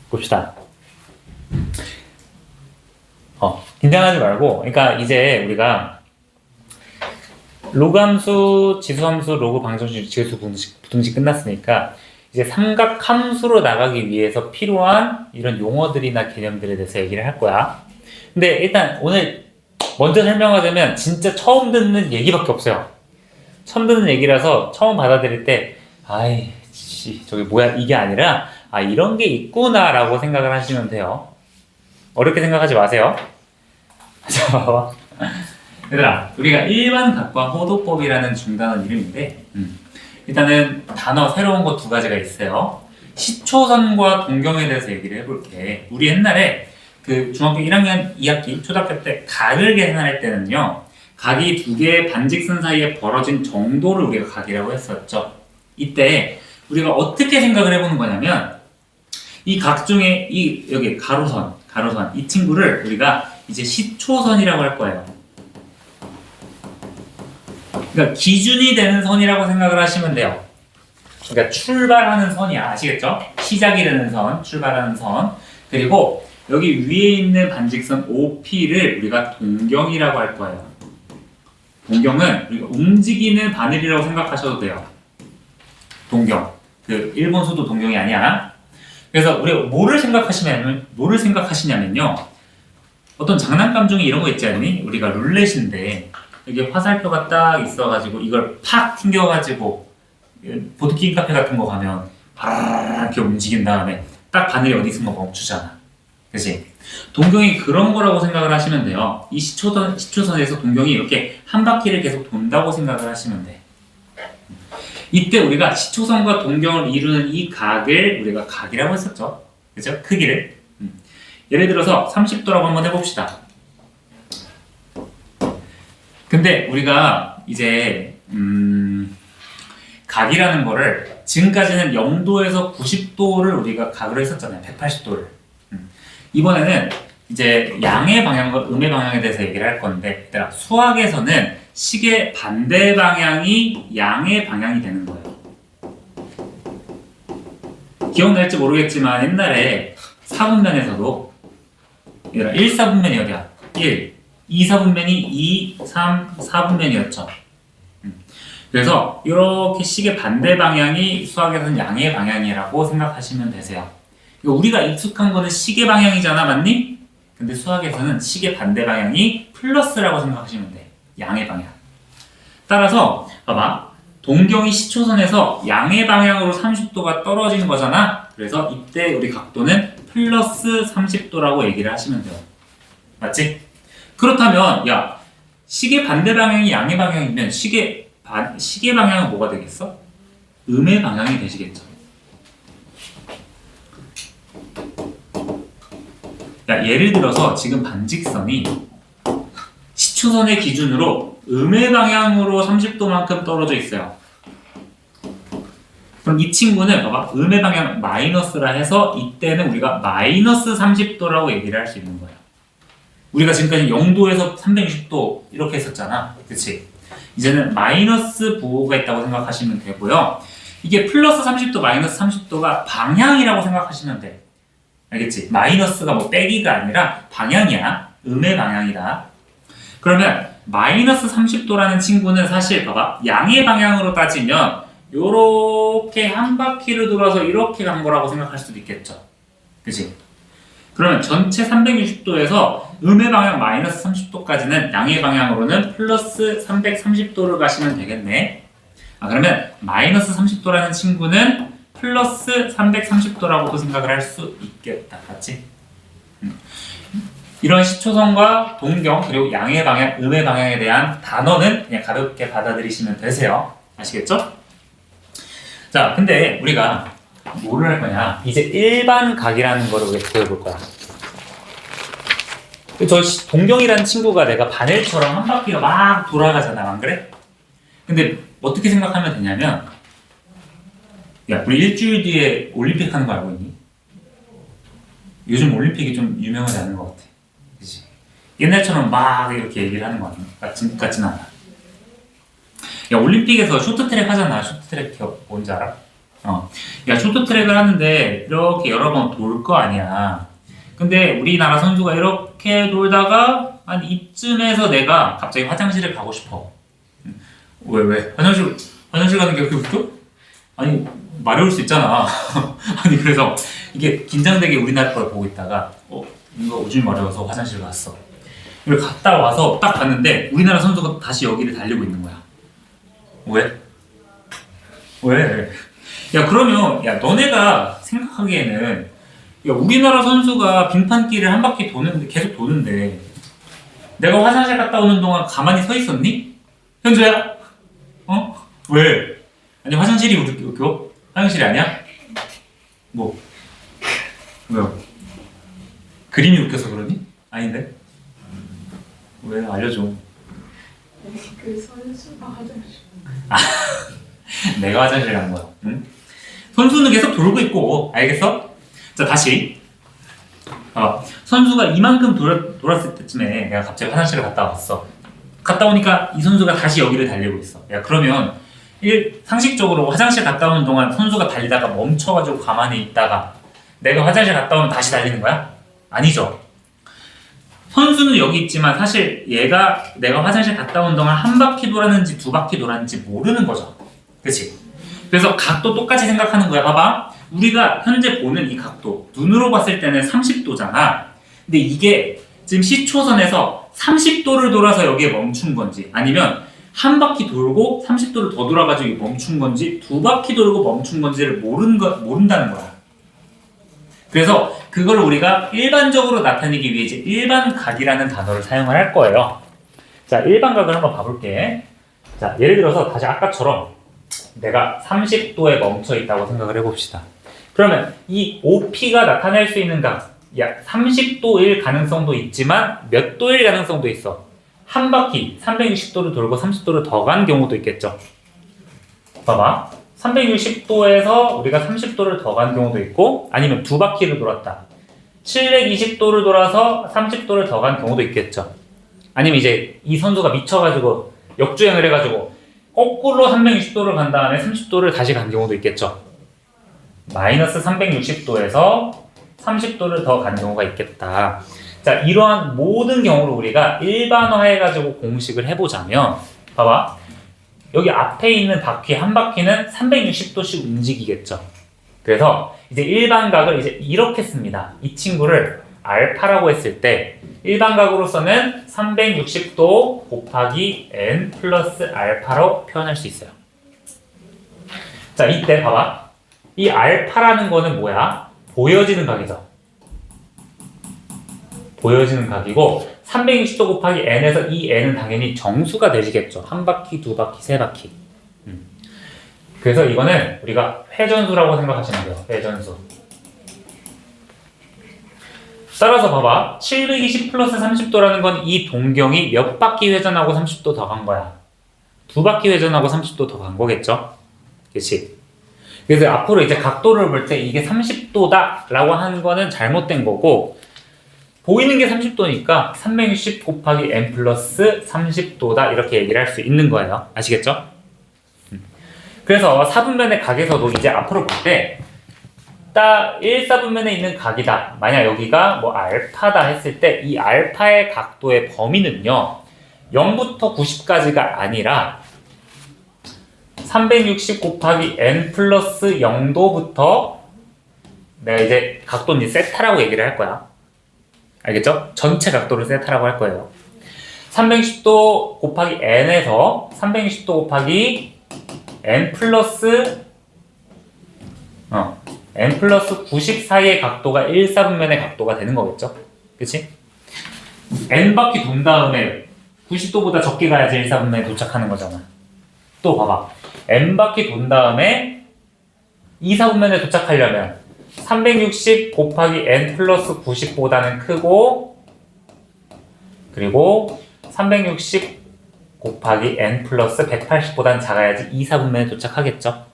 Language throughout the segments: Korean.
봅시다. 긴장하지 말고, 그러니까 이제 우리가 로그함수, 지수함수, 로그 방정식, 지수 부등식 끝났으니까 이제 삼각함수로 나가기 위해서 필요한 이런 용어들이나 개념들에 대해서 얘기를 할 거야. 근데 일단 오늘 먼저 설명하자면 진짜 처음 듣는 얘기밖에 없어요. 처음 듣는 얘기라서 처음 받아들일 때 아이 저게 뭐야 이게 아니라 이런 게 있구나 라고 생각을 하시면 돼요. 어렵게 생각하지 마세요. 자, 봐봐. 얘들아, 우리가 일반각과 호도법이라는 중단원 이름인데 일단은 단어 새로운 거 두 가지가 있어요. 시초선과 동경에 대해서 얘기를 해볼게. 우리 옛날에 그 중학교 1학년 2학기 초등학교 때 각을 계산할 때는요, 각이 두 개의 반직선 사이에 벌어진 정도를 우리가 각이라고 했었죠. 이때 우리가 어떻게 생각을 해보는 거냐면 이 각 중에 여기 가로선 이 친구를 우리가 이제 시초선이라고 할 거예요. 그러니까 기준이 되는 선이라고 생각을 하시면 돼요. 그러니까 출발하는 선이야. 아시겠죠? 시작이 되는 선, 출발하는 선. 그리고 여기 위에 있는 반직선 OP를 우리가 동경이라고 할 거예요. 동경은 우리가 움직이는 바늘이라고 생각하셔도 돼요. 동경. 그 일본 수도 동경이 아니야. 그래서 우리가 뭐를 생각하시냐면요. 어떤 장난감 중에 이런 거 있지 않니? 우리가 룰렛인데 여기 화살표가 딱 있어가지고 이걸 팍 튕겨가지고 보드게임 카페 같은 거 가면 이렇게 움직인 다음에 딱 바늘이 어디 있는 거 멈추잖아. 그치? 동경이 그런 거라고 생각을 하시면 돼요. 이 시초선에서 동경이 이렇게 한 바퀴를 계속 돈다고 생각을 하시면 돼. 이때 우리가 시초선과 동경을 이루는 이 각을 우리가 각이라고 했었죠. 그죠? 크기를. 예를 들어서 30도라고 한번 해봅시다. 근데 우리가 이제 각이라는 거를 지금까지는 0도에서 90도를 우리가 각으로 했었잖아요. 180도를. 이번에는 이제 양의 방향과 음의 방향에 대해서 얘기를 할 건데, 얘들아, 수학에서는 식의 반대 방향이 양의 방향이 되는 거예요. 기억날지 모르겠지만 옛날에 사분면에서도 얘들아 1사분면이 어디야? 1, 2사분면이 2, 3, 4분면이었죠. 그래서 이렇게 식의 반대 방향이 수학에서는 양의 방향이라고 생각하시면 되세요. 우리가 익숙한 거는 식의 방향이잖아, 맞니? 근데 수학에서는 식의 반대 방향이 플러스라고 생각하시면 돼. 양의 방향. 따라서 봐봐. 동경이 시초선에서 양의 방향으로 30도가 떨어진 거잖아. 그래서 이때 우리 각도는 플러스 30도라고 얘기를 하시면 돼요. 맞지? 그렇다면 식의 반대 방향이 양의 방향이면 식의 방향은 뭐가 되겠어? 음의 방향이 되시겠죠. 예를 들어서 지금 반직선이 시초선의 기준으로 음의 방향으로 30도만큼 떨어져 있어요. 그럼 이 친구는 봐봐, 음의 방향 마이너스라 해서 이때는 우리가 마이너스 30도라고 얘기를 할 수 있는 거예요. 우리가 지금까지 0도에서 360도 이렇게 했었잖아. 그치? 이제는 마이너스 부호가 있다고 생각하시면 되고요. 이게 플러스 30도, 마이너스 30도가 방향이라고 생각하시면 돼. 알겠지? 마이너스가 뭐 빼기가 아니라 방향이야. 음의 방향이다. 그러면 마이너스 30도라는 친구는 사실 봐봐, 양의 방향으로 따지면 요렇게 한 바퀴를 돌아서 이렇게 간 거라고 생각할 수도 있겠죠. 그치? 그러면 전체 360도에서 음의 방향 마이너스 30도까지는 양의 방향으로는 플러스 330도를 가시면 되겠네. 그러면 마이너스 30도라는 친구는 플러스 330도라고도 생각을 할 수 있겠다. 맞지? 이런 시초선과 동경 그리고 양의 방향, 음의 방향에 대한 단어는 그냥 가볍게 받아들이시면 되세요. 아시겠죠? 자, 근데 우리가 뭐를 할 거냐? 이제 일반 각이라는 거를 우리가 배워볼 거야. 저 동경이라는 친구가 내가 바늘처럼 한 바퀴가 막 돌아가잖아, 안 그래? 근데 어떻게 생각하면 되냐면, 우리 일주일 뒤에 올림픽 하는 거 알고 있니? 요즘 올림픽이 좀 유명하지 않은 것 같아. 그치? 옛날처럼 막 이렇게 얘기를 하는 거 아니야? 같진 않아. 올림픽에서 쇼트트랙 하잖아. 쇼트트랙 뭔지 알아? 야, 쇼트트랙을 하는데 이렇게 여러 번 돌 거 아니야. 근데 우리나라 선수가 이렇게 돌다가 한 이쯤에서 내가 갑자기 화장실을 가고 싶어. 왜? 화장실 가는 게 그렇게 웃겨? 아니, 마려울 수 있잖아. 아니, 그래서 이게 긴장되게 우리나라 걸 보고 있다가, 뭔가 오줌이 마려워서 화장실 갔어. 그리고 갔다 와서 딱 봤는데 우리나라 선수가 다시 여기를 달리고 있는 거야. 왜? 야, 그러면, 야, 너네가 생각하기에는, 야, 우리나라 선수가 빙판길을 한 바퀴 계속 도는데, 내가 화장실 갔다 오는 동안 가만히 서 있었니? 현주야? 왜? 아니, 화장실이 웃겨? 화장실이 아니야? 왜요? 그림이 웃겨서 그러니? 아닌데? 왜? 알려줘. 그 선수가 화장실. 내가 화장실 간 거야. 응? 선수는 계속 돌고 있고, 알겠어? 자, 다시. 선수가 이만큼 돌았을 때쯤에 내가 갑자기 화장실을 갔다 왔어. 갔다 오니까 이 선수가 다시 여기를 달리고 있어. 야, 그러면 상식적으로 화장실 갔다 오는 동안 선수가 달리다가 멈춰가지고 가만히 있다가 내가 화장실 갔다 오면 다시 달리는 거야? 아니죠. 선수는 여기 있지만 사실 내가 화장실 갔다 온 동안 한 바퀴 돌았는지 두 바퀴 돌았는지 모르는 거죠. 그치? 그래서 각도 똑같이 생각하는 거야. 봐봐. 우리가 현재 보는 이 각도, 눈으로 봤을 때는 30도잖아. 근데 이게 지금 시초선에서 30도를 돌아서 여기에 멈춘 건지, 아니면 한 바퀴 돌고 30도를 더 돌아가지고 멈춘 건지, 두 바퀴 돌고 멈춘 건지를 모른다는 거야. 그래서 그걸 우리가 일반적으로 나타내기 위해 이제 일반각이라는 단어를 사용을 할 거예요. 자, 일반각을 한번 봐볼게. 자, 예를 들어서 다시 아까처럼 내가 30도에 멈춰 있다고 생각을 해봅시다. 그러면 이 OP가 나타낼 수 있는 각, 30도일 가능성도 있지만 몇 도일 가능성도 있어. 한 바퀴 360도를 돌고 30도를 더 간 경우도 있겠죠. 봐봐. 360도에서 우리가 30도를 더 간 경우도 있고, 아니면 두 바퀴를 돌았다. 720도를 돌아서 30도를 더 간 경우도 있겠죠. 아니면 이제 이 선수가 미쳐가지고 역주행을 해가지고 거꾸로 360도를 간 다음에 30도를 다시 간 경우도 있겠죠. 마이너스 360도에서 30도를 더 간 경우가 있겠다. 자, 이러한 모든 경우를 우리가 일반화해가지고 공식을 해보자면, 봐봐. 여기 앞에 있는 바퀴 한 바퀴는 360도씩 움직이겠죠. 그래서 이제 일반각을 이제 이렇게 씁니다. 이 친구를 알파라고 했을 때 일반각으로서는 360도 곱하기 n 플러스 알파로 표현할 수 있어요. 자, 이때 봐봐. 이 알파라는 거는 뭐야? 보여지는 각이죠. 보여지는 각이고 360도 곱하기 n에서 이 n은 당연히 정수가 되시겠죠. 한 바퀴, 두 바퀴, 세 바퀴. 그래서 이거는 우리가 회전수라고 생각하시면 돼요. 회전수. 따라서 봐봐. 720 플러스 30도라는 건 이 동경이 몇 바퀴 회전하고 30도 더 간 거야. 두 바퀴 회전하고 30도 더 간 거겠죠? 그치? 그래서 앞으로 이제 각도를 볼 때 이게 30도다 라고 하는 거는 잘못된 거고, 보이는 게 30도니까 360 곱하기 n 플러스 30도다 이렇게 얘기를 할 수 있는 거예요. 아시겠죠? 그래서 4분면의 각에서도 이제 앞으로 볼 때 딱 1사분면에 있는 각이다. 만약 여기가 뭐 알파다 했을 때 이 알파의 각도의 범위는요. 0부터 90까지가 아니라 360 곱하기 n 플러스 0도부터 내가 이제 각도는 세타라고 얘기를 할 거야. 알겠죠? 전체 각도를 세타라고 할 거예요. 360도 곱하기 n에서 360도 곱하기 n 플러스 n 플러스 90 사이의 각도가 1사분면의 각도가 되는 거겠죠? 그치? n 바퀴 돈 다음에 90도보다 적게 가야지 1사분면에 도착하는 거잖아. 또 봐봐. n 바퀴 돈 다음에 2사분면에 도착하려면 360 곱하기 n 플러스 90보다는 크고, 그리고 360 곱하기 n 플러스 180보다는 작아야지 2사분면에 도착하겠죠.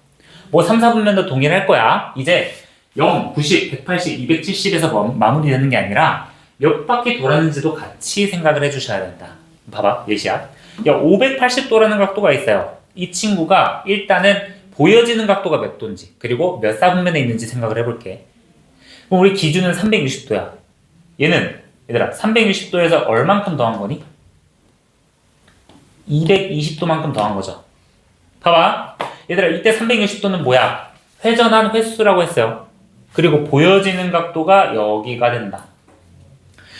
뭐 3, 4분면도 동일할 거야. 이제 0, 90, 180, 270에서 마무리되는 게 아니라 몇 바퀴 돌았는지도 같이 생각을 해주셔야 된다. 봐봐, 예시야. 580도라는 각도가 있어요. 이 친구가 일단은 보여지는 각도가 몇 도인지 그리고 몇 사분면에 있는지 생각을 해볼게. 그럼 우리 기준은 360도야. 얘는 얘들아 360도에서 얼만큼 더한 거니? 220도만큼 더한 거죠. 봐봐. 얘들아 이때 360도는 뭐야? 회전한 횟수라고 했어요. 그리고 보여지는 각도가 여기가 된다.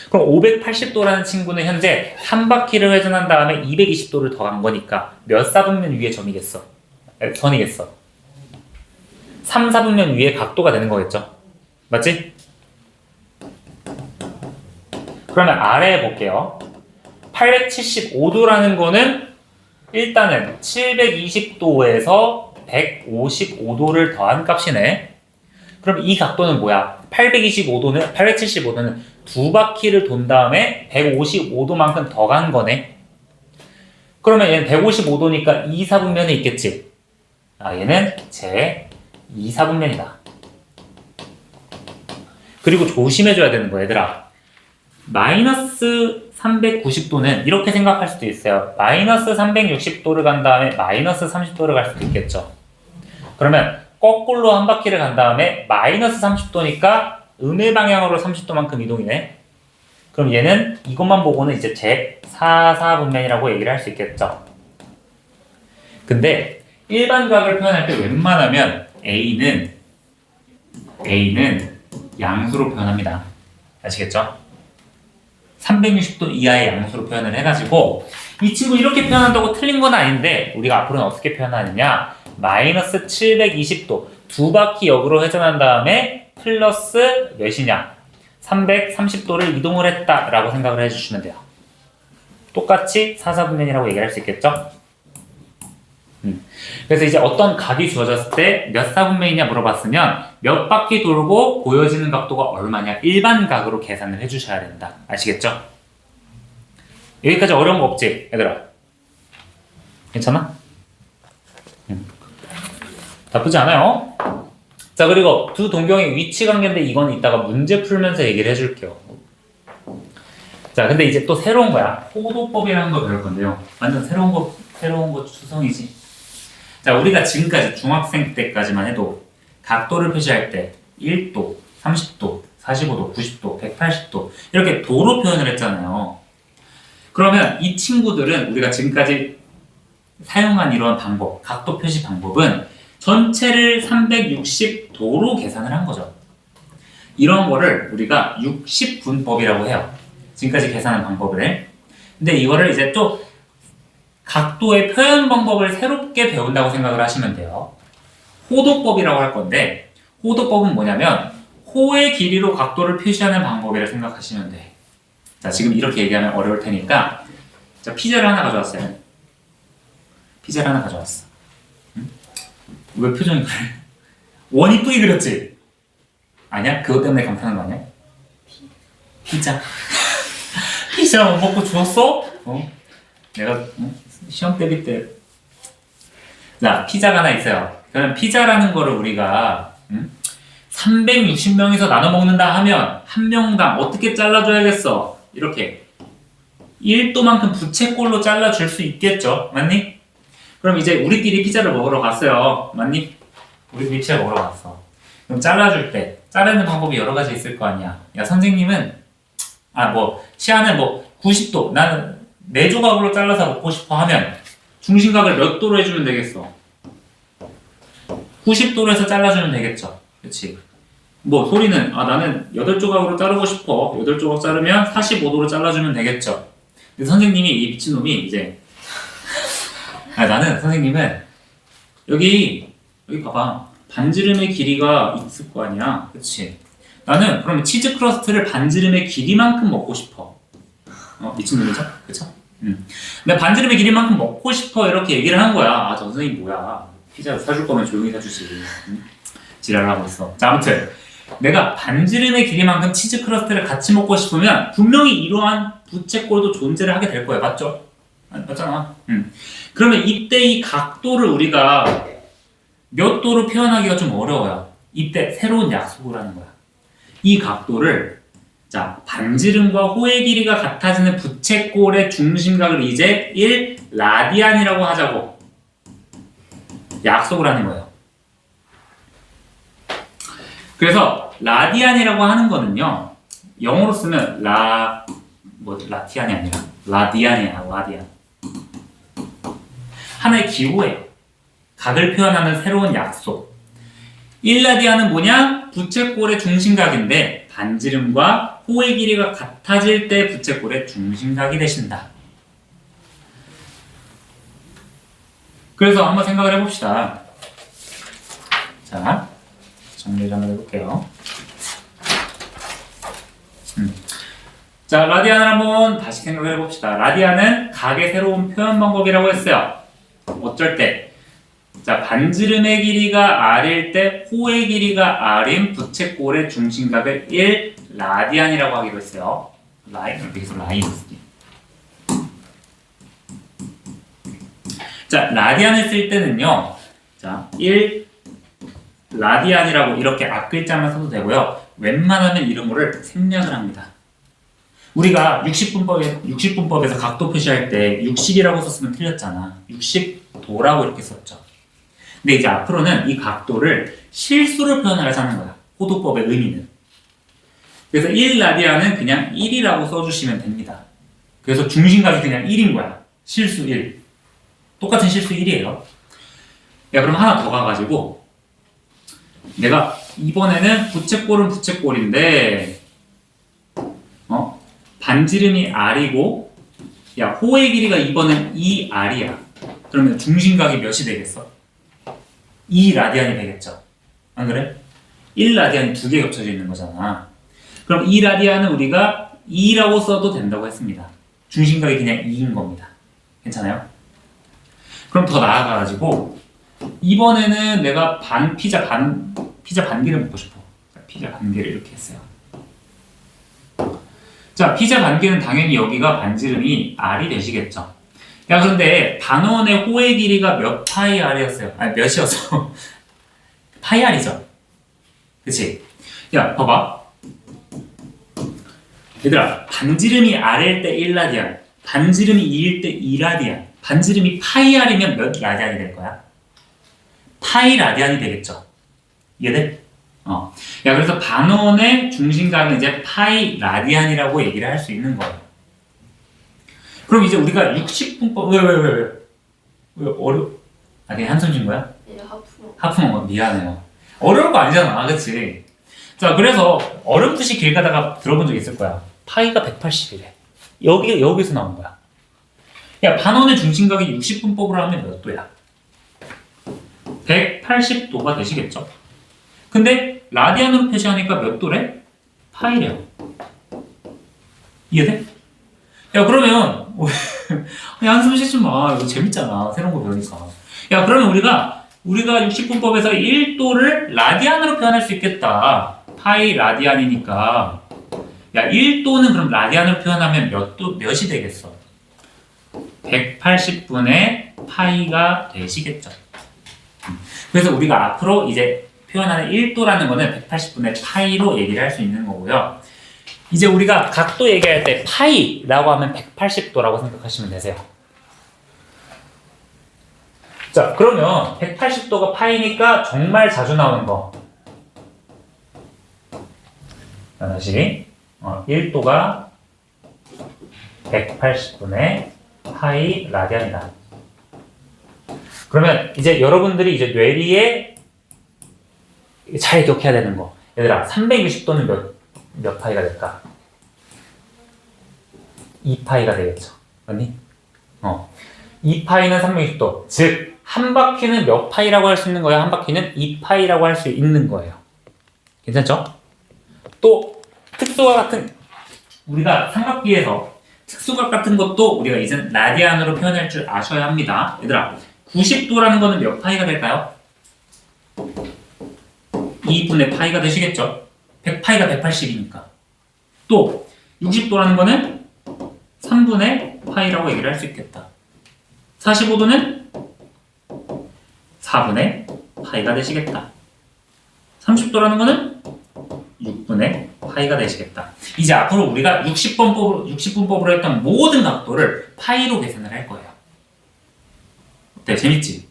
그럼 580도라는 친구는 현재 한 바퀴를 회전한 다음에 220도를 더한 거니까 몇 사분면 위의 점이겠어? 선이겠어. 3, 4분면 위의 각도가 되는 거겠죠? 맞지? 그러면 아래에 볼게요. 875도라는 거는 일단은 720도에서 155도를 더한 값이네. 그럼 이 각도는 뭐야? 875도는 두 바퀴를 돈 다음에 155도만큼 더 간 거네. 그러면 얘는 155도니까 2, 4분면에 있겠지. 얘는 제 2, 4분면이다. 그리고 조심해줘야 되는 거 얘들아. 마이너스 390도는 이렇게 생각할 수도 있어요. 마이너스 360도를 간 다음에 마이너스 30도를 갈 수도 있겠죠. 그러면 거꾸로 한 바퀴를 간 다음에 마이너스 30도니까 음의 방향으로 30도만큼 이동이네. 그럼 얘는 이것만 보고는 이제 제 4분면이라고 얘기를 할 수 있겠죠. 근데 일반 각을 표현할 때 웬만하면 A는 양수로 표현합니다. 아시겠죠? 360도 이하의 양수로 표현을 해가지고 이 친구 이렇게 표현한다고 틀린 건 아닌데 우리가 앞으로는 어떻게 표현하느냐? 마이너스 720도 두 바퀴 역으로 회전한 다음에 플러스 몇이냐? 330도를 이동을 했다라고 생각을 해주시면 돼요. 똑같이 4, 4분면이라고 얘기할 수 있겠죠? 그래서 이제 어떤 각이 주어졌을 때 몇 사분면이냐 물어봤으면 몇 바퀴 돌고 보여지는 각도가 얼마냐 일반 각으로 계산을 해주셔야 된다. 아시겠죠? 여기까지 어려운 거 없지 얘들아? 괜찮아? 나쁘지 않아요. 자 그리고 두 동경의 위치 관계인데 이건 이따가 문제 풀면서 얘기를 해줄게요. 자 근데 이제 또 새로운 거야. 호도법이라는 거 배울 건데요. 완전 새로운 거 추성이지. 자 우리가 지금까지 중학생 때까지만 해도 각도를 표시할 때 1도, 30도, 45도, 90도, 180도 이렇게 도로 표현을 했잖아요. 그러면 이 친구들은 우리가 지금까지 사용한 이런 방법, 각도 표시 방법은 전체를 360도로 계산을 한 거죠. 이런 거를 우리가 60분법이라고 해요. 지금까지 계산한 방법을. 근데 이거를 이제 또 각도의 표현 방법을 새롭게 배운다고 생각을 하시면 돼요. 호도법이라고 할 건데 호도법은 뭐냐면 호의 길이로 각도를 표시하는 방법이라고 생각하시면 돼. 자 지금 이렇게 얘기하면 어려울 테니까 자 피자를 하나 가져왔어요. 피자를 하나 가져왔어. 응? 왜 표정이 그래? 원 이쁘게 그렸지? 아니야? 그것 때문에 감탄한 거 아니야? 피자. 피자 못 먹고 죽었어? 내가 시험 대비 때. 자, 피자가 하나 있어요. 그럼 피자라는 거를 우리가 360명이서 나눠 먹는다 하면 한 명당 어떻게 잘라줘야겠어? 이렇게 1도만큼 부채꼴로 잘라줄 수 있겠죠? 맞니? 그럼 이제 우리끼리 피자를 먹으러 갔어요. 맞니? 우리끼리 피자 먹으러 갔어. 그럼 잘라줄 때 자르는 방법이 여러 가지 있을 거 아니야. 야 선생님은 치아는 90도 나는 4조각으로 잘라서 먹고 싶어 하면 중심각을 몇 도로 해주면 되겠어? 90도로 해서 잘라주면 되겠죠. 그치? 소리는 나는 8조각으로 자르고 싶어. 8조각 자르면 45도로 잘라주면 되겠죠. 근데 선생님이 이 미친놈이 이제 나는 선생님은 여기 봐봐. 반지름의 길이가 있을 거 아니야. 그치? 나는 그러면 치즈 크러스트를 반지름의 길이만큼 먹고 싶어. 미친놈이죠? 그쵸? 근데 반지름의 길이만큼 먹고 싶어 이렇게 얘기를 한 거야. 저 선생님 뭐야. 피자 사줄 거면 조용히 사주지. 지랄을 하고 있어. 자 아무튼 내가 반지름의 길이만큼 치즈 크러스트를 같이 먹고 싶으면 분명히 이러한 부채꼴도 존재를 하게 될 거야. 맞죠? 맞잖아. 그러면 이때 이 각도를 우리가 몇 도로 표현하기가 좀 어려워요. 이때 새로운 약속을 하는 거야. 이 각도를 자 반지름과 호의 길이가 같아지는 부채꼴의 중심각을 이제 1라디안이라고 하자고. 약속을 하는 거예요. 그래서 라디안이라고 하는 거는요, 영어로 쓰면 라티안이 아니라 라디안이야, 라디안. 하나의 기호예요. 각을 표현하는 새로운 약속. 1라디안은 뭐냐? 부채꼴의 중심각인데 반지름과 호의 길이가 같아질 때 부채꼴의 중심각이 되신다. 그래서 한번 생각을 해봅시다. 자, 정리를 한번 해볼게요. 자, 라디안을 한번 다시 생각을 해봅시다. 라디안은 각의 새로운 표현 방법이라고 했어요. 어쩔 때? 자, 반지름의 길이가 r일 때 호의 길이가 r인 부채꼴의 중심각을 1 라디안이라고 하기로 했어요. 여기서 라인 쓰기. 자, 라디안을 쓸 때는요. 자, 1 라디안이라고 이렇게 앞글자만 써도 되고요. 웬만하면 이런 거를 생략을 합니다. 우리가 60분법에서 각도 표시할 때 60이라고 썼으면 틀렸잖아. 60도라고 이렇게 썼죠. 근데 이제 앞으로는 이 각도를 실수로 표현을 하자는 거야. 호도법의 의미는. 그래서 1라디안은 그냥 1이라고 써주시면 됩니다. 그래서 중심각이 그냥 1인 거야. 실수 1. 똑같은 실수 1이에요. 야, 그럼 하나 더 가가지고 내가 이번에는 부채꼴은 부채꼴인데 반지름이 r이고 야, 호의 길이가 이번엔 2r이야. 그러면 중심각이 몇이 되겠어? 2라디안이 되겠죠. 안 그래? 1라디안이 두 개 겹쳐져 있는 거잖아. 그럼 2라디안은 우리가 2라고 써도 된다고 했습니다. 중심각이 그냥 2인 겁니다. 괜찮아요? 그럼 더 나아가가지고 이번에는 내가 피자 반개를 먹고 싶어. 피자 반개를 이렇게 했어요. 자, 피자 반개는 당연히 여기가 반지름이 r이 되시겠죠. 야, 그런데 반원의 호의 길이가 몇 파이 r이었어요? 아니, 몇이었어? 파이 r이죠. 그치? 야, 봐봐. 얘들아, 반지름이 r일 때 1라디안, 반지름이 2일 때 2라디안, 반지름이 파이 r이면 몇 라디안이 될 거야? 파이 라디안이 되겠죠. 이해돼? 야, 그래서 반원의 중심각은 이제 파이 라디안이라고 얘기를 할 수 있는 거예요. 그럼 이제 우리가 60분법 왜 그냥 한숨 쉰 거야? 예, 하프로. 하품은 미안해요. 어려운 거 아니잖아, 그치? 자, 그래서 어렴풋이 길 가다가 들어본 적 있을 거야. 파이가 180이래. 여기서 나온 거야. 야, 반원의 중심각이 60분법으로 하면 몇 도야? 180도가 되시겠죠? 근데 라디안으로 표시하니까 몇 도래? 파이래요. 이해돼? 야, 그러면 한숨 쉬지 마. 이거 재밌잖아. 새로운 거 배우니까. 야, 그러면 우리가 60분법에서 1도를 라디안으로 표현할 수 있겠다. 파이 라디안이니까. 야, 1도는 그럼 라디안으로 표현하면 몇이 되겠어? 180분의 파이가 되시겠죠. 그래서 우리가 앞으로 이제 표현하는 1도라는 거는 180분의 파이로 얘기를 할 수 있는 거고요. 이제 우리가 각도 얘기할 때 파이라고 하면 180도라고 생각하시면 되세요. 자, 그러면 180도가 파이니까 정말 자주 나오는 거. 자, 다시 1도가 180분의 파이 라디안이다. 그러면 이제 여러분들이 이제 뇌리에 잘 기억해야 되는 거. 얘들아, 360도는 몇 파이가 될까? 2파이가 되겠죠. 맞니? 2파이는 360도. 즉, 한 바퀴는 몇 파이라고 할 수 있는 거예요? 한 바퀴는 2파이라고 할 수 있는 거예요. 괜찮죠? 또, 특수각 같은, 우리가 삼각비에서 특수각 같은 것도 우리가 이제 라디안으로 표현할 줄 아셔야 합니다. 얘들아, 90도라는 거는 몇 파이가 될까요? 2분의 파이가 되시겠죠? 100파이가 180이니까. 또 60도라는 거는 3분의 파이라고 얘기를 할 수 있겠다. 45도는 4분의 파이가 되시겠다. 30도라는 거는 6분의 파이가 되시겠다. 이제 앞으로 우리가 60분법으로 했던 모든 각도를 파이로 계산을 할 거예요. 어때? 재밌지?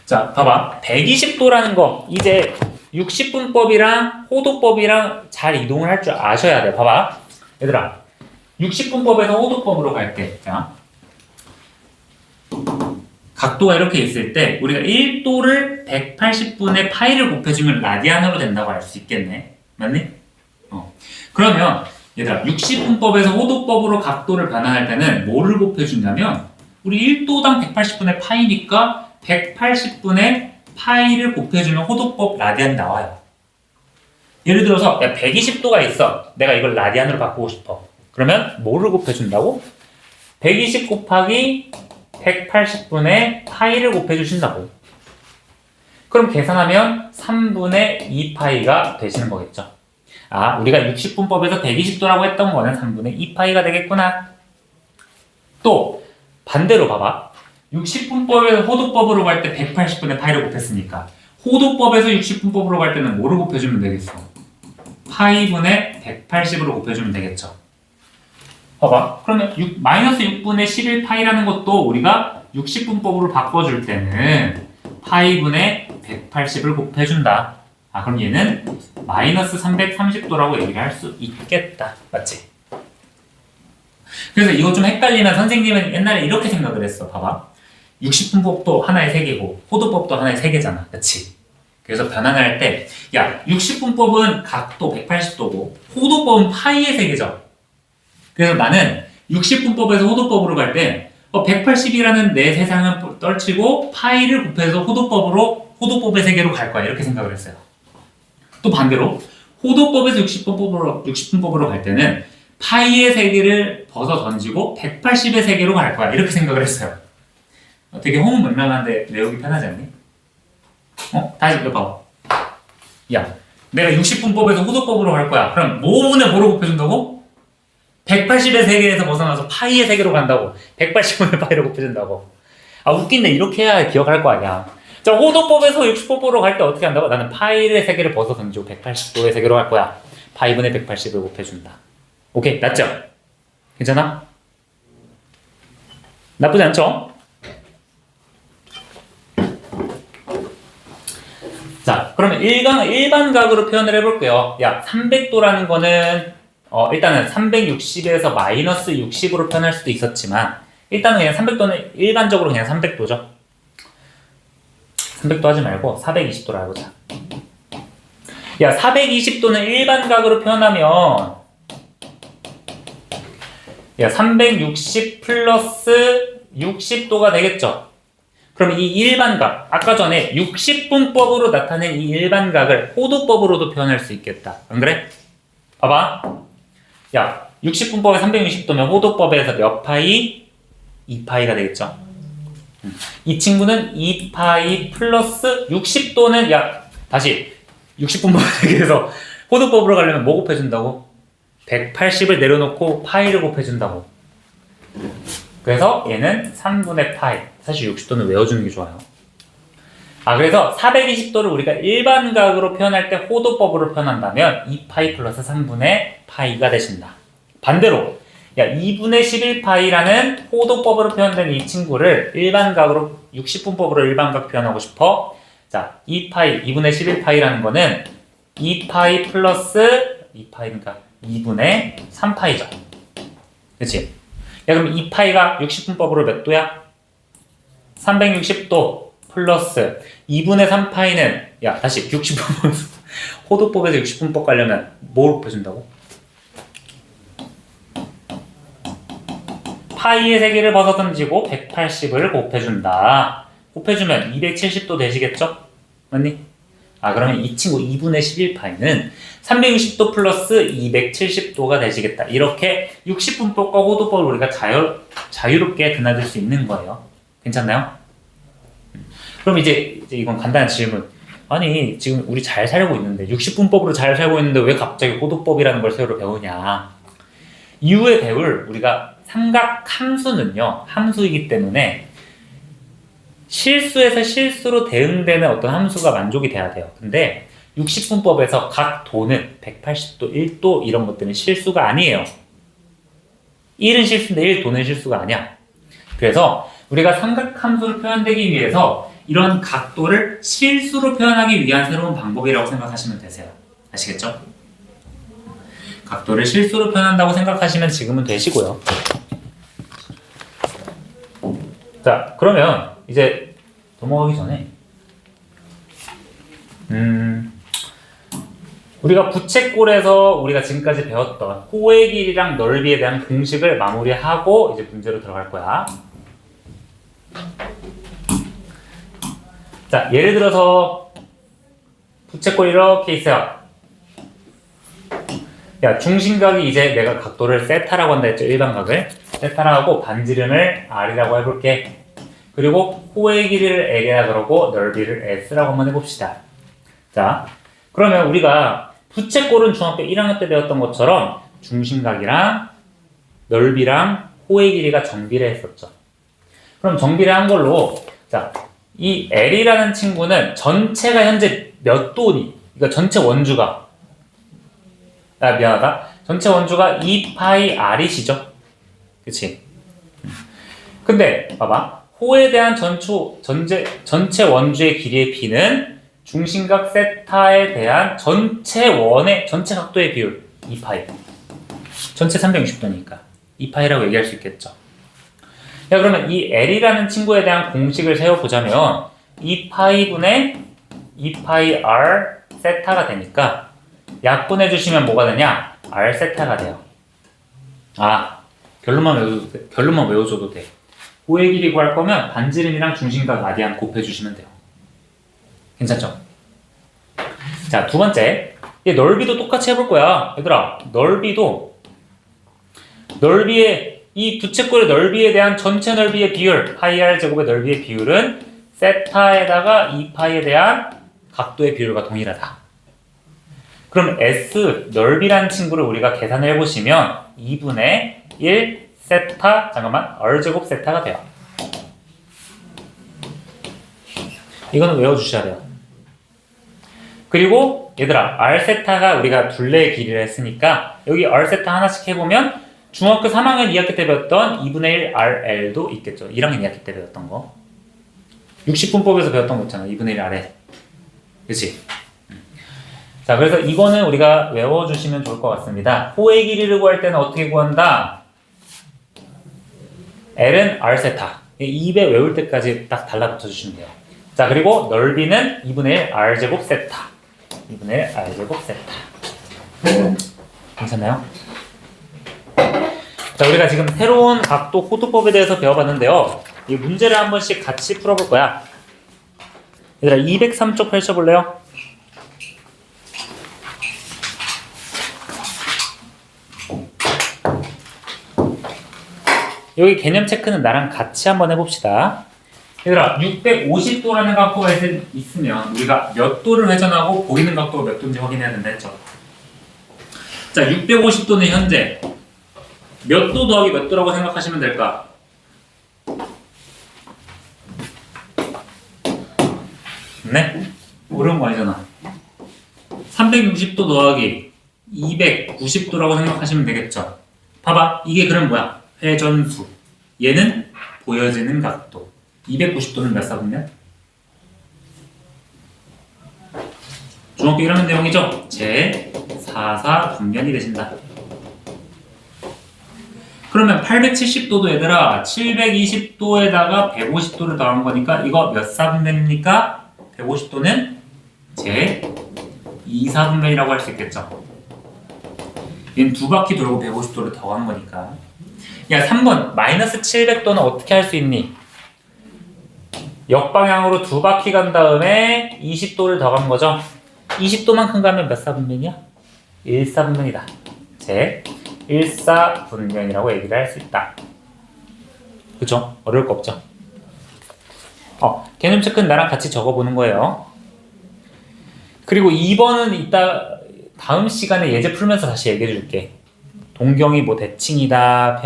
자, 봐봐. 120도라는 거 이제 60분법이랑 호도법이랑 잘 이동을 할 줄 아셔야 돼. 봐봐. 얘들아. 60분법에서 호도법으로 갈 때, 자, 각도가 이렇게 있을 때 우리가 1도를 180분의 파이를 곱해주면 라디안으로 된다고 알 수 있겠네. 맞니? 그러면 얘들아 60분법에서 호도법으로 각도를 변환할 때는 뭐를 곱해주냐면 우리 1도당 180분의 파이니까 180분의 파이를 곱해주면 호도법 라디안이 나와요. 예를 들어서 120도가 있어. 내가 이걸 라디안으로 바꾸고 싶어. 그러면 뭐를 곱해준다고? 120 곱하기 180분의 파이를 곱해주신다고. 그럼 계산하면 3분의 2파이가 되시는 거겠죠. 아, 우리가 60분법에서 120도라고 했던 거는 3분의 2파이가 되겠구나. 또 반대로 봐봐. 60분법에서 호도법으로 갈 때 180분의 파이를 곱했으니까 호도법에서 60분법으로 갈 때는 뭐를 곱해주면 되겠어? 파이분의 180으로 곱해주면 되겠죠. 봐봐. 그러면 마이너스 6분의 11파이라는 것도 우리가 60분법으로 바꿔줄 때는 파이분의 180을 곱해준다. 아, 그럼 얘는 마이너스 330도라고 얘기를 할 수 있겠다. 맞지? 그래서 이거 좀 헷갈리면 선생님은 옛날에 이렇게 생각을 했어. 봐봐. 60분법도 하나의 세개고 호도법도 하나의 세개잖아. 그치? 그래서 변환할 때 야, 60분법은 각도 180도고 호도법은 파이의 세개죠. 그래서 나는 60분법에서 호도법으로 갈 때 180이라는 내 세상은 떨치고 파이를 곱해서 호도법의 세계로 갈 거야. 이렇게 생각을 했어요. 또 반대로 호도법에서 60분법으로 갈 때는 파이의 세계를 벗어 던지고 180의 세계로 갈 거야. 이렇게 생각을 했어요. 되게 호문문명한데 외우기 편하지 않니? 다시 읽어봐. 야, 내가 60분법에서 호도법으로 갈 거야. 그럼 뭐분의 뭐로 곱해준다고? 180의 세계에서 벗어나서 파이의 세계로 간다고. 180분의 파이를 곱해준다고. 아, 웃긴데 이렇게 해야 기억할 거 아니야. 자, 호도법에서 60분법으로 갈 때 어떻게 한다고? 나는 파이의 세계를 벗어 던지고 180도의 세계로 갈 거야. 파이분의 180을 곱해준다. 오케이, 맞죠? 괜찮아? 나쁘지 않죠? 자, 그러면 일반각으로 표현을 해볼게요. 야, 300도라는 거는 일단은 360에서 마이너스 60으로 표현할 수도 있었지만 일단은 그냥 300도는 일반적으로 그냥 300도죠. 300도 하지 말고 420도로 해보자. 야, 420도는 일반각으로 표현하면 야, 360 플러스 60도가 되겠죠. 그럼 이 일반각, 아까 전에 60분법으로 나타낸 이 일반각을 호도법으로도 표현할 수 있겠다. 안 그래? 봐봐. 야, 60분법에 360도면 호도법에서 몇 파이? 2파이가 되겠죠. 이 친구는 2파이 플러스 60도는 야, 다시 60분법에 대해서 호도법으로 가려면 뭐 곱해준다고? 180을 내려놓고 파이를 곱해준다고. 그래서 얘는 3분의 파이. 사실 60도는 외워주는 게 좋아요. 아, 그래서 420도를 우리가 일반각으로 표현할 때 호도법으로 표현한다면 2파이 플러스 3분의 파이가 되신다. 반대로 야, 2분의 11파이라는 호도법으로 표현된 이 친구를 일반각으로 60분법으로 일반각 표현하고 싶어. 자, 2분의 11파이라는 거는 2파이 플러스 2파이니까 2분의 3파이죠. 그치? 야, 그럼 2파이가 60분법으로 몇 도야? 360도 플러스 2분의 3파이는 야, 다시 60분법 호도법에서 60분법 가려면 뭘 곱해준다고? 파이의 세계를 벗어 던지고 180을 곱해준다. 곱해주면 270도 되시겠죠? 맞니? 아, 그러면 이 친구 2분의 11파이는 360도 플러스 270도가 되시겠다. 이렇게 60분법과 호도법을 우리가 자유롭게 드나들 수 있는 거예요. 괜찮나요? 그럼 이제 이건 간단한 질문. 아니, 지금 우리 잘 살고 있는데 60분법으로 잘 살고 있는데 왜 갑자기 호도법이라는 걸 새로 배우냐? 이후에 배울 우리가 삼각함수는요, 함수이기 때문에 실수에서 실수로 대응되는 어떤 함수가 만족이 돼야 돼요. 근데 60분법에서 각 도는 180도, 1도 이런 것들은 실수가 아니에요. 1은 실수인데 1도는 실수가 아니야. 그래서 우리가 삼각함수를 표현되기 위해서 이런 각도를 실수로 표현하기 위한 새로운 방법이라고 생각하시면 되세요. 아시겠죠? 각도를 실수로 표현한다고 생각하시면 지금은 되시고요. 자, 그러면 이제 넘어가기 전에 우리가 부채꼴에서 우리가 지금까지 배웠던 호의 길이랑 넓이에 대한 공식을 마무리하고 이제 문제로 들어갈 거야. 자, 예를 들어서 부채꼴 이렇게 있어요. 야, 중심각이 이제 내가 각도를 세타라고 한다 했죠. 일반각을 세타라고 하고 반지름을 r이라고 해볼게. 그리고 호의 길이를 l이라 그러고 넓이를 s라고 한번 해봅시다. 자, 그러면 우리가 부채꼴은 중학교 1학년 때 배웠던 것처럼 중심각이랑 넓이랑 호의 길이가 정비례했었죠. 그럼 정비례한 걸로 자, 이 L이라는 친구는 전체가 현재 몇 도니? 그러니까 전체 원주가 미안하다. 전체 원주가 2파이 R이시죠? 그치? 근데 봐봐. 호에 대한 전체 원주의 길이의 B는 중심각 세타에 대한 전체 각도의 비율 2파이. 전체 360도니까 2파이라고 얘기할 수 있겠죠. 야, 그러면 이 L이라는 친구에 대한 공식을 세워보자면 2파이분의 2파이 R 세타가 되니까 약분해주시면 뭐가 되냐? R 세타가 돼요. 결론만 외워줘도 돼. 호의 길이 구할 거면 반지름이랑 중심각 라디안 곱해주시면 돼요. 괜찮죠? 자, 두 번째. 얘 넓이도 똑같이 해볼 거야. 얘들아, 넓이의 이 부채꼴의 넓이에 대한 전체 넓이의 비율, 파이 r 제곱의 넓이의 비율은 세타에다가 2파이에 대한 각도의 비율과 동일하다. 그럼 S 넓이라는 친구를 우리가 계산을 해보시면 2분의 1 세타, R 제곱 세타가 돼요. 이거는 외워주셔야 돼요. 그리고 얘들아, R 세타가 우리가 둘레의 길이를 했으니까 여기 R 세타 하나씩 해보면 중학교 3학년 2학기 때 배웠던 2분의 1 RL도 있겠죠. 1학년 2학기 때 배웠던 거. 60분법에서 배웠던 거 있잖아. 2분의 1 RL. 그치? 자, 그래서 이거는 우리가 외워주시면 좋을 것 같습니다. 호의 길이를 구할 때는 어떻게 구한다? L은 R 세타. 2배 외울 때까지 딱 달라붙여 주시면 돼요. 자, 그리고 넓이는 2분의 1 R 제곱 세타. 2분의 1 R 제곱 세타. 괜찮나요? 자, 우리가 지금 새로운 각도 호두법에 대해서 배워봤는데요. 이 문제를 한 번씩 같이 풀어볼 거야. 얘들아, 203쪽 펼쳐볼래요? 여기 개념 체크는 나랑 같이 한번 해봅시다. 얘들아, 650도라는 각도가 있으면 우리가 몇 도를 회전하고 보이는 각도가 몇 도인지 확인해야 된다 했죠. 자, 650도는 현재 몇 도 더하기 몇 도라고 생각하시면 될까? 네? 어려운 거 아니잖아. 360도 더하기 290도라고 생각하시면 되겠죠. 봐봐, 이게 그럼 뭐야? 회전수. 얘는 보여지는 각도. 290도는 몇 사분면? 중학교 1학년 내용이죠? 제 4사분면이 되신다. 그러면 870도도 얘들아 720도에다가 150도를 더한 거니까 이거 몇 사분면입니까? 150도는 제 2사분면이라고 할 수 있겠죠. 얘는 두 바퀴 돌고 150도를 더한 거니까. 야, 3번 마이너스 700도는 어떻게 할 수 있니? 역방향으로 두 바퀴 간 다음에 20도를 더한 거죠. 20도만큼 가면 몇 사분면이야? 1사분면이다. 제 1사분면이라고 얘기를 할 수 있다. 그쵸? 어려울 거 없죠? 개념 체크는 나랑 같이 적어보는 거예요. 그리고 2번은 이따 다음 시간에 예제 풀면서 다시 얘기해 줄게. 동경이 뭐 대칭이다,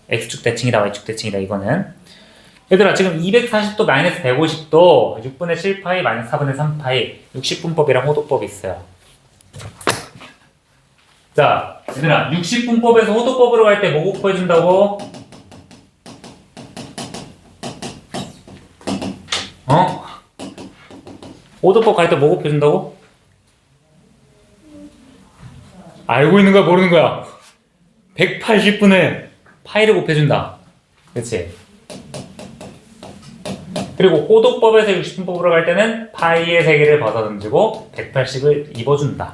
x축 대칭이다, y축 대칭이다, 이거는. 얘들아, 지금 240도 마이너스 150도 6분의 7파이 마이너스 4분의 3파이 60분법이랑 호도법이 있어요. 자, 얘들아, 60분법에서 호도법으로 갈 때 뭐 곱해준다고? 호도법 가릴 때 뭐 곱해준다고? 알고 있는 거야 모르는 거야? 180분의 파이를 곱해준다. 그치? 그리고 호도법에서 60분법으로 갈 때는 파이의 세개를 벗어던지고 180을 입어준다.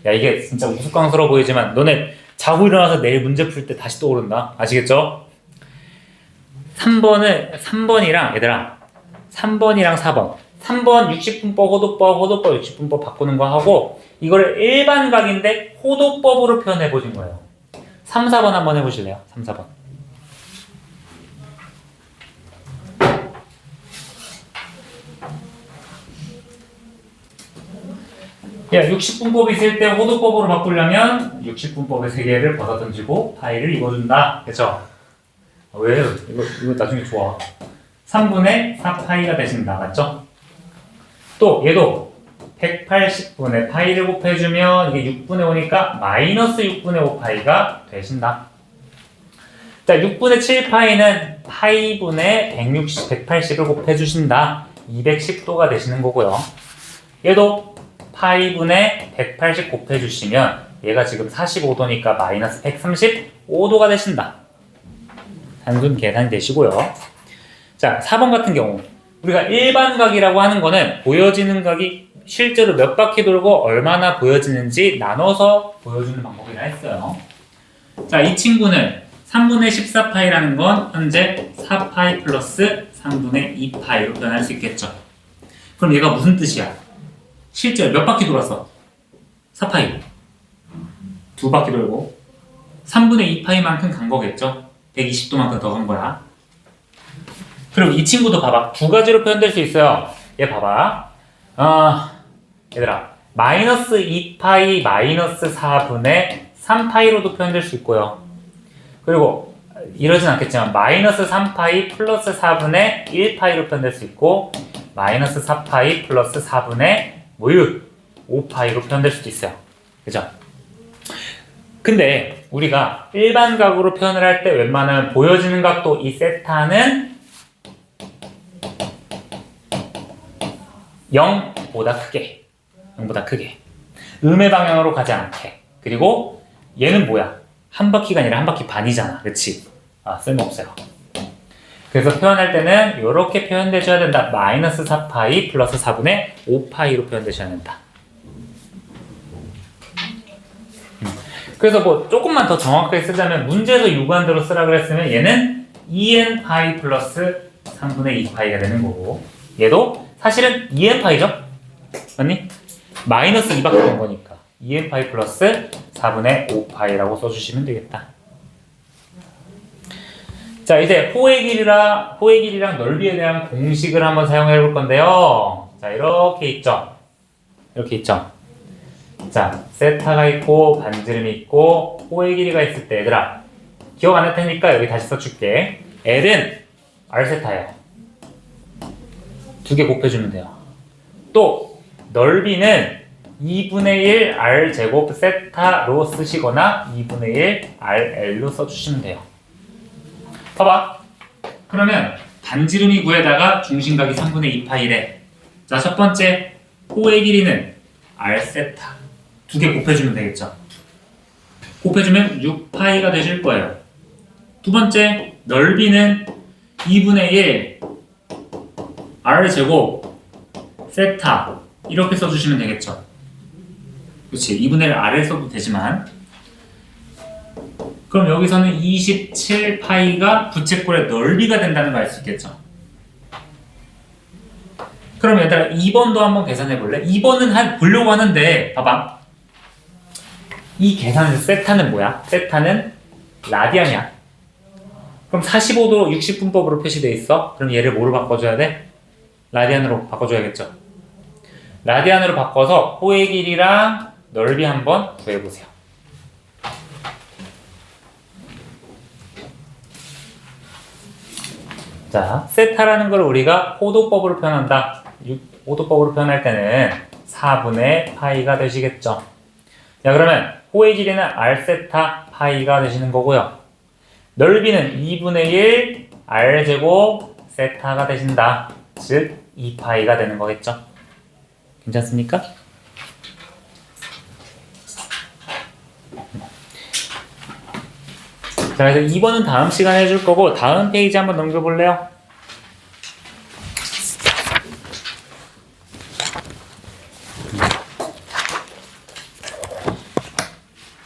야, 이게 진짜 우스꽝스러워 보이지만 너네 자고 일어나서 내일 문제 풀 때 다시 떠오른다. 아시겠죠? 3번이랑 얘들아 3번이랑 4번 3번 60분법 호도법 60분법 바꾸는 거 하고 이거를 일반각인데 호도법으로 표현해 보신 거예요. 3, 4번 한번 해보실래요? 3, 4번. 야, 60분법이 있을 때 호도법으로 바꾸려면 60분법의 3개를 벗어던지고 파이를 입어준다. 그쵸? 왜? 이거 나중에 좋아. 3분의 4파이가 되신다. 맞죠? 또 얘도 180분의 파이를 곱해주면 이게 6분의 5니까 마이너스 6분의 5파이가 되신다. 자, 6분의 7파이는 파이분의 180을 곱해주신다. 210도가 되시는 거고요. 얘도 파이분의 180 곱해주시면 얘가 지금 45도니까 마이너스 135도가 되신다. 단순 계산이 되시고요. 자, 4번 같은 경우 우리가 일반각이라고 하는 거는 보여지는 각이 실제로 몇 바퀴 돌고 얼마나 보여지는지 나눠서 보여주는 방법이라 했어요. 자, 이 친구는 3분의 14파이라는 건 현재 4파이 플러스 3분의 2파이로 표현할 수 있겠죠. 그럼 얘가 무슨 뜻이야? 실제로 몇 바퀴 돌았어? 4파이. 2바퀴 돌고 3분의 2파이만큼 간 거겠죠? 120도만큼 더 간 거야. 그리고 이 친구도 봐봐. 두 가지로 표현될 수 있어요. 얘 봐봐. 얘들아. 마이너스 2파이 마이너스 4분의 3파이로도 표현될 수 있고요. 그리고 이러진 않겠지만 마이너스 3파이 플러스 4분의 1파이로 표현될 수 있고 마이너스 4파이 플러스 4분의 5파이로 표현될 수도 있어요. 그죠? 근데 우리가 일반 각으로 표현을 할 때 웬만하면 보여지는 각도 이 세타는 0보다 크게 0보다 크게 음의 방향으로 가지 않게 그리고 얘는 뭐야? 한 바퀴가 아니라 한 바퀴 반이잖아. 그치? 쓸모없어요. 그래서 표현할 때는 이렇게 표현되셔야 된다. 마이너스 4파이 플러스 4분의 5파이로 표현되셔야 된다. 그래서 뭐 조금만 더 정확하게 쓰자면 문제에서 요구한 대로 쓰라 그랬으면 얘는 2n파이 플러스 3분의 2파이가 되는 거고 얘도 사실은 2n파이죠? 맞니? 마이너스 2밖에 된 거니까 2n파이 플러스 4분의 5파이라고 써주시면 되겠다. 자, 이제 호의 길이랑 넓이에 대한 공식을 한번 사용해 볼 건데요. 자, 이렇게 있죠? 이렇게 있죠? 자, 세타가 있고 반지름이 있고 호의 길이가 있을 때 얘들아 기억 안 할 테니까 여기 다시 써줄게. L은 R세타예요. 2개 곱해주면 돼요. 또 넓이는 2분의 1 R제곱 세타로 쓰시거나 2분의 1 RL로 써주시면 돼요. 봐봐. 그러면 반지름이 9에다가 중심각이 3분의 2파이래. 자, 첫 번째 호의 길이는 R세타 2개 곱해주면 되겠죠. 곱해주면 6파이가 되실 거예요. 두 번째 넓이는 2분의 1 R제곱 세타 이렇게 써주시면 되겠죠. 그렇지. 2분의 1 R을 써도 되지만 그럼 여기서는 27파이가 부채꼴의 넓이가 된다는 걸 알 수 있겠죠. 그럼 얘들아 2번도 한번 계산해 볼래? 2번은 보려고 하는데 봐봐. 이 계산에서 세타는 뭐야? 세타는 라디안이야. 그럼 45도 60분법으로 표시되어 있어. 그럼 얘를 뭐로 바꿔줘야 돼? 라디안으로 바꿔줘야겠죠. 라디안으로 바꿔서 호의 길이랑 넓이 한번 구해보세요. 자, 세타라는 걸 우리가 호도법으로 표현한다. 호도법으로 표현할 때는 4분의 파이가 되시겠죠. 자, 그러면 호의 길이는 R세타 파이가 되시는 거고요. 넓이는 2분의 1 R제곱 세타가 되신다. 즉 2파이가 되는 거겠죠. 괜찮습니까? 자, 그래서 2번은 다음 시간에 해줄 거고 다음 페이지 한번 넘겨볼래요?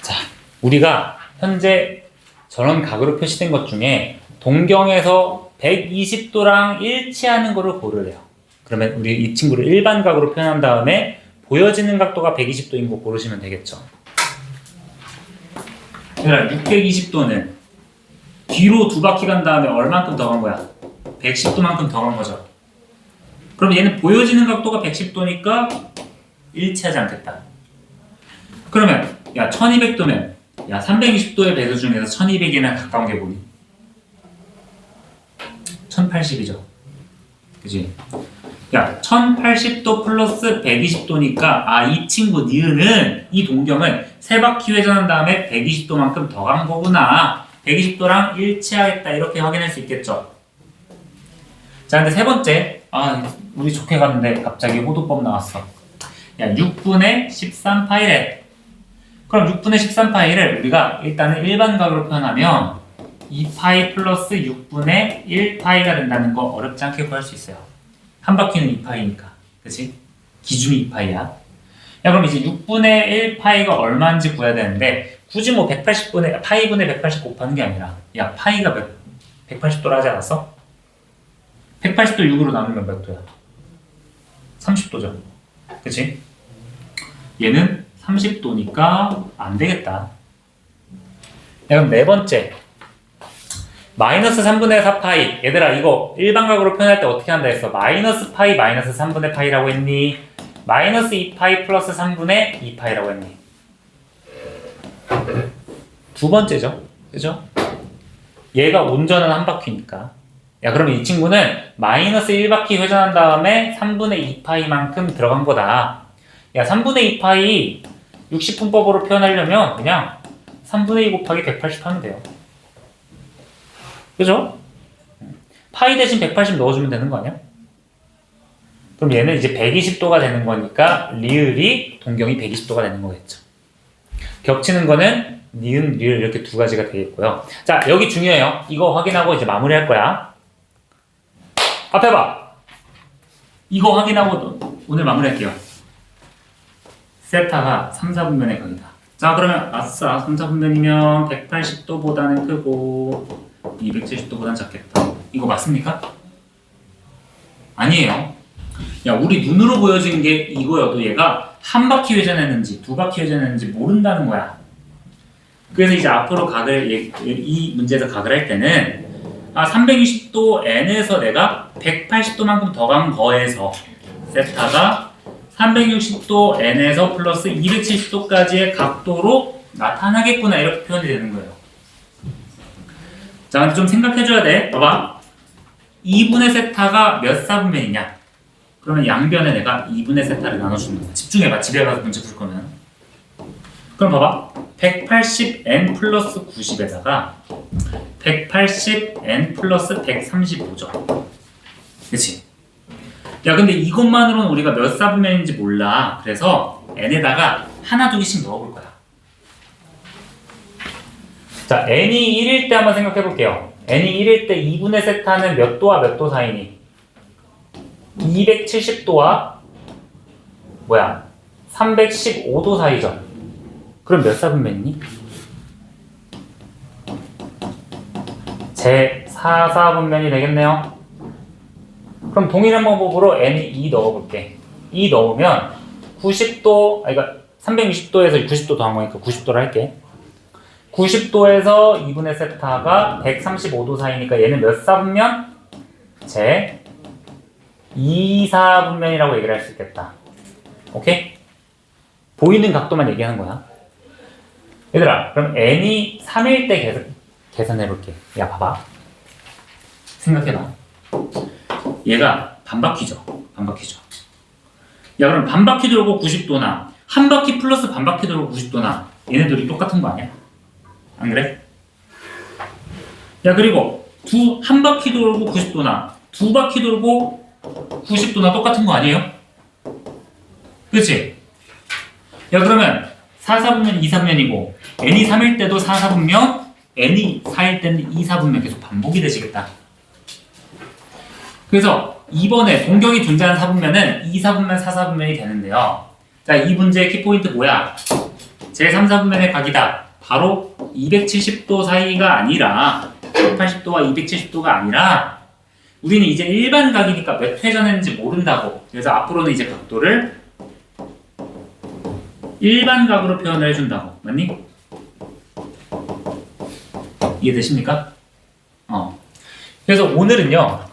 자, 우리가 현재 저런 각으로 표시된 것 중에 동경에서 120도랑 일치하는 거를 고르래요. 그러면 우리 이 친구를 일반 각으로 표현한 다음에 보여지는 각도가 120도인 거 고르시면 되겠죠. 그러니까 620도는 뒤로 두 바퀴 간 다음에 얼만큼 더 간 거야? 110도만큼 더 간 거죠. 그럼 얘는 보여지는 각도가 110도니까 일치하지 않겠다. 그러면 야 1200도면 야 320도의 배수 중에서 1200이나 가까운 게 뭐니? 1080이죠. 그치? 야 1080도 플러스 120도니까 아 이 친구 니은은 이 동경은 세 바퀴 회전한 다음에 120도만큼 더 간 거구나. 120도랑 일치하겠다 이렇게 확인할 수 있겠죠. 자 근데 세 번째 우리 좋게 갔는데 갑자기 호도법 나왔어. 야 6분의 13파이래. 그럼 6분의 13파이를 우리가 일단은 일반각으로 표현하면 2파이 플러스 6분의 1파이가 된다는 거 어렵지 않게 구할 수 있어요. 한 바퀴는 2파이니까. 그치? 기준이 2파이야. 야, 그럼 이제 6분의 1파이가 얼마인지 구해야 되는데, 굳이 뭐 180분의, 파이분의 180 곱하는 게 아니라, 야, 파이가 180도로 하지 않았어? 180도 6으로 나누면 몇 도야? 30도죠. 그치? 얘는 30도니까 안 되겠다. 야, 그럼 네 번째. 마이너스 3분의 4파이. 얘들아, 이거 일반각으로 표현할 때 어떻게 한다 했어? 마이너스 파이, 마이너스 3분의 파이라고 했니? 마이너스 2파이 플러스 3분의 2파이라고 했니? 두 번째죠. 그죠? 얘가 온전한 한 바퀴니까. 야, 그러면 이 친구는 마이너스 1바퀴 회전한 다음에 3분의 2파이만큼 들어간 거다. 야, 3분의 2파이 60분법으로 표현하려면 그냥 3분의 2 곱하기 180 하면 돼요. 그죠? 파이 대신 180 넣어주면 되는 거 아니야? 그럼 얘는 이제 120도가 되는 거니까 리을이 동경이 120도가 되는 거겠죠. 겹치는 거는 니은, 리을 이렇게 두 가지가 되겠고요. 자, 여기 중요해요. 이거 확인하고 이제 마무리할 거야. 앞에 봐. 이거 확인하고 오늘 마무리할게요. 세타가 3, 4분면의 각이다. 자, 그러면 아싸 3, 4분면이면 180도보다는 크고 270도보다는 작겠다. 이거 맞습니까? 아니에요. 야, 우리 눈으로 보여진 게 이거여도 얘가 한 바퀴 회전했는지 두 바퀴 회전했는지 모른다는 거야. 그래서 이제 앞으로 이 문제에서 각을 할 때는 320도 n에서 내가 180도만큼 더 간 거에서 세타가 360도 n에서 플러스 270도까지의 각도로 나타나겠구나 이렇게 표현이 되는 거예요. 자, 근데 좀 생각해줘야 돼. 봐봐. 2분의 세타가 몇 사분면이냐? 그러면 양변에 내가 2분의 세타를 나눠주는 거야. 집중해봐. 집에 가서 문제 풀 거면. 그럼 봐봐. 180n 플러스 90에다가 180n 플러스 135죠. 그치? 야, 근데 이것만으로는 우리가 몇 사분면인지 몰라. 그래서 n에다가 하나 두 개씩 넣어볼 거야. 자, n이 1일 때 한번 생각해 볼게요. n이 1일 때 2분의 세타는 몇 도와 몇 도 사이니? 270도와 315도 사이죠. 그럼 몇 사분면이니? 제 4사분면이 되겠네요. 그럼 동일한 방법으로 n이 2 넣어볼게. 2 넣으면 90도, 그러니까 360도에서 90도 더한 거니까 90도로 할게. 90도에서 2분의 세타가 135도 사이니까 얘는 몇 사분면? 제 2사분면이라고 얘기를 할 수 있겠다. 오케이? 보이는 각도만 얘기하는 거야. 얘들아, 그럼 n이 3일 때 계산해 볼게. 야, 봐봐. 생각해봐. 얘가 반바퀴죠. 반바퀴죠. 야, 그럼 반바퀴 돌고 90도나 한 바퀴 플러스 반바퀴 돌고 90도나 얘네들이 똑같은 거 아니야? 안 그래? 야, 그리고 한 바퀴 돌고 90도나 두 바퀴 돌고 90도나 똑같은 거 아니에요? 그치? 야, 그러면 4, 4분면 2, 3면이고, n이 3일 때도 4, 4분면, n이 4일 때는 2, 4분면 계속 반복이 되시겠다. 그래서 이번에 동경이 존재하는 4분면은 2, 4분면, 4, 4분면이 되는데요. 자, 이 문제의 키포인트 뭐야? 제 3, 4분면의 각이다. 바로 270도 사이가 아니라 180도와 270도가 아니라 우리는 이제 일반 각이니까 몇 회 전했는지 모른다고. 그래서 앞으로는 이제 각도를 일반 각으로 표현을 해준다고. 맞니? 이해되십니까? 그래서 오늘은요.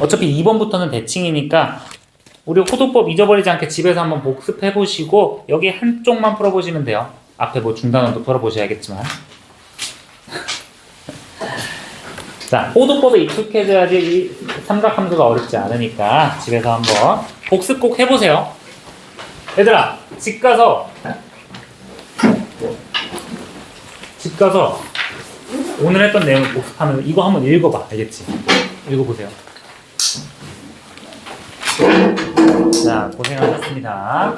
어차피 2번부터는 대칭이니까 우리 호도법 잊어버리지 않게 집에서 한번 복습해 보시고 여기 한쪽만 풀어보시면 돼요. 앞에 뭐 중단원도 풀어보셔야겠지만. 자, 호도법에 익숙해져야지 이 삼각함수가 어렵지 않으니까 집에서 한번 복습 꼭 해보세요. 얘들아, 집 가서 오늘 했던 내용을 복습하면 이거 한번 읽어봐. 알겠지? 읽어보세요. 자, 고생하셨습니다.